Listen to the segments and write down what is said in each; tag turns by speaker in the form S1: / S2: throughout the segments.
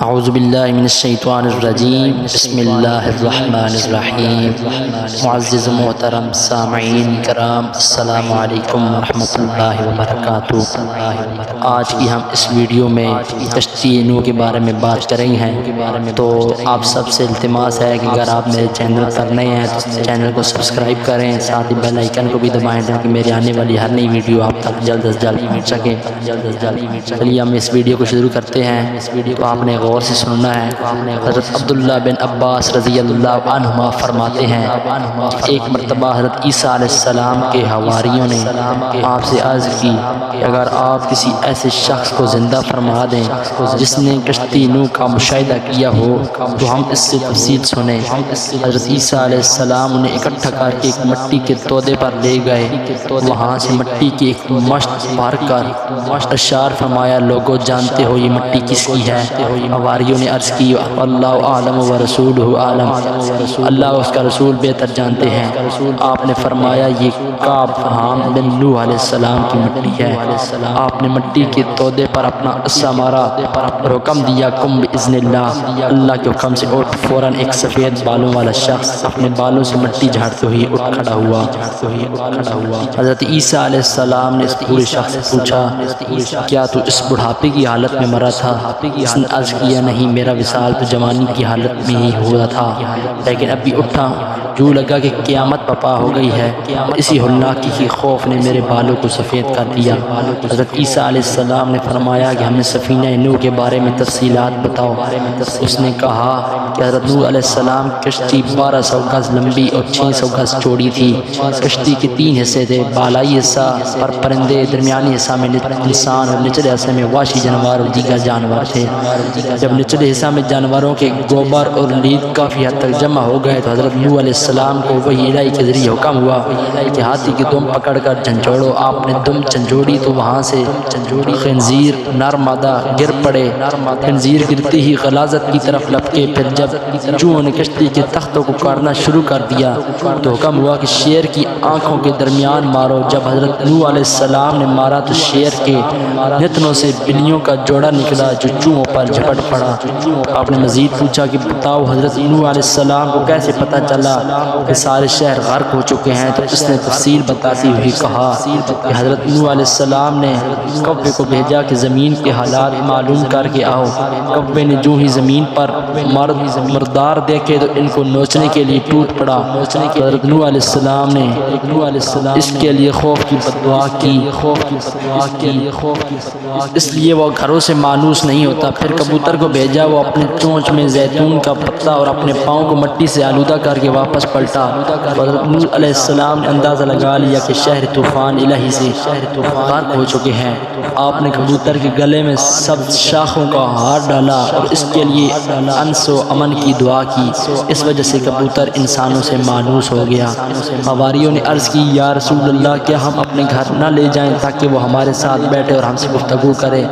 S1: اعوذ باللہ من الشیطان الرجیم بسم اللہ الرحمن الرحیم۔ معزز و محترم سامعین کرام، السلام علیکم ورحمۃ اللہ وبرکاتہ۔ آج کی ہم اس ویڈیو میں کشتی نوح کے بارے میں بات کریں ہیں، تو آپ سب سے التماس ہے کہ اگر آپ میرے چینل پر نئے ہیں تو چینل کو سبسکرائب کریں، ساتھ ہی بیل آئیکن کو بھی دبائیں تاکہ میری آنے والی ہر نئی ویڈیو آپ تک جلد از جلد پہنچ سکے۔ چلیے ہم اس ویڈیو کو شروع کرتے ہیں۔ اس ویڈیو کو آپ نے غور سے سننا ہے۔ حضرت عبداللہ بن عباس رضی اللہ عنہما فرماتے ہیں کہ ایک مرتبہ حضرت عیسیٰ علیہ السلام کے حواریوں نے آپ سے عرض کی کہ اگر آپ کسی ایسے شخص کو زندہ فرما دیں جس نے کشتی نوح کا مشاہدہ کیا ہو تو ہم اس سے تفصیل سنیں۔ حضرت عیسیٰ علیہ السلام انہیں اکٹھا کر کے ایک مٹی کے تودے پر لے گئے، وہاں سے مٹی کی ایک مشت بھر کر ارشاد فرمایا، لوگوں جانتے ہو یہ مٹی کس کی ہے؟ حواریوں نے عرض کی، اللہ اعلم و رسولہ اعلم، اللہ اور اس کا رسول بہتر جانتے ہیں۔ آپ نے فرمایا یہ کعب بن نوح علیہ السلام کی مٹی ہے۔ آپ نے مٹی کے تودے پر اپنا عصا مارا اور حکم دیا، کم باذن اللہ، اللہ کے حکم سے اٹھ۔ فوراً ایک سفید بالوں والا شخص اپنے بالوں سے مٹی جھاڑتے ہوئے اٹھ کھڑا ہوا۔ حضرت عیسیٰ علیہ السلام نے اس پورے شخص سے پوچھا، کیا تو اس بڑھاپے کی حالت میں مرا تھا؟ اس نے عرض کیا، نہیں، میرا وصال تو جوانی کی حالت میں ہی ہوا تھا، لیکن ابھی اٹھا، یوں لگا کہ قیامت پپا ہو گئی ہے۔ اسی ہولناکی کے خوف نے میرے بالوں کو سفید کر دیا۔ حضرت عیسیٰ علیہ السلام نے فرمایا کہ ہمیں سفینہ نوح کے بارے میں تفصیلات بتاؤ۔ اس نے کہا کہ حضرت نوح علیہ السلام کشتی 1200 گز لمبی اور 600 گز چوڑی تھی۔ کشتی کے 3 حصے تھے، بالائی حصہ پر پرندے، درمیانی حصہ میں انسان اور نچلے حصے میں وحشی جانور اور دیگر جانور تھے۔ جب نچلے حصہ میں جانوروں کے گوبر اور لید کافی حد تک جمع ہو گئے تو حضرت نوح علیہ السلام کو وحی الہی کے ذریعے حکم ہوا کہ ہاتھی کی دم پکڑ کر جھنجھوڑو۔ آپ نے دم جھنجھوڑی تو وہاں سے خنزیر نر مادہ گر پڑے۔ خنزیر گرتی ہی غلاظت کی طرف لپکے، پھر جب چوہوں نے کشتی کے تختوں کو کاٹنا شروع کر دیا تو حکم ہوا کہ شیر کی آنکھوں کے درمیان مارو۔ جب حضرت نوح علیہ السلام نے مارا تو شیر کے نتنوں سے بلیوں کا جوڑا نکلا جو چوہوں پر جھپٹ پڑا۔ آپ نے مزید پوچھا کہ بتاؤ حضرت نوح علیہ السلام کو کیسے پتہ چلا کہ سارے شہر غرق ہو چکے ہیں؟ تو اس نے تفصیل بتاتی ہوئی کہا کہ حضرت نوح علیہ السلام نے کوے کو بھیجا کہ زمین کے حالات معلوم کر کے آؤ۔ کوے نے جو ہی زمین پر مردار دیکھے تو ان کو نوچنے کے لیے ٹوٹ پڑا۔ حضرت نوح علیہ السلام نے اس کے لیے خوف کی بد دعا کی، اس لیے وہ گھروں سے مانوس نہیں ہوتا۔ پھر کبوتر کو بھیجا، وہ اپنے چونچ میں زیتون کا پتا اور اپنے پاؤں کو مٹی سے آلودہ کر کے واپس پلٹا۔ حضرت نوح علیہ السلام نے اندازہ لگا لیا کہ شہر طوفان الہی سے غرق ہو چکے ہیں۔ آپ نے کبوتر کے گلے میں سبز شاخوں کا ہار ڈالا اور اس کے لیے انس و امن کی دعا کی۔ اس وجہ سے کبوتر انسانوں سے مانوس ہو گیا۔ حواریوں نے عرض کی، یا رسول اللہ، کیا ہم اپنے گھر نہ لے جائیں تاکہ وہ ہمارے ساتھ بیٹھے اور ہم سے گفتگو کرے؟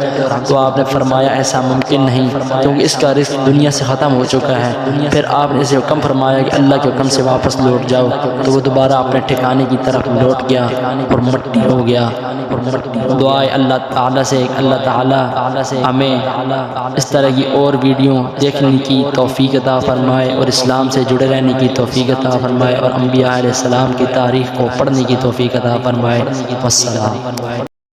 S1: تو آپ نے فرمایا ایسا ممکن نہیں، کیونکہ اس کا رزق دنیا سے ختم ہو چکا ہے۔ پھر آپ نے اسے حکم فرمایا کہ اللہ کے حکم سے واپس لوٹ جاؤ، تو وہ دوبارہ اپنے ٹھکانے کی طرف لوٹ گیا اور مٹی ہو گیا۔ دعائے اللہ تعالیٰ سے اللہ تعالیٰ ہمیں اس طرح کی اور ویڈیو دیکھنے کی توفیق عطا فرمائے اور اسلام سے جڑے رہنے کی توفیق عطا فرمائے اور انبیاء علیہ السلام کی تاریخ کو پڑھنے کی توفیق عطا فرمائے۔ والسلام۔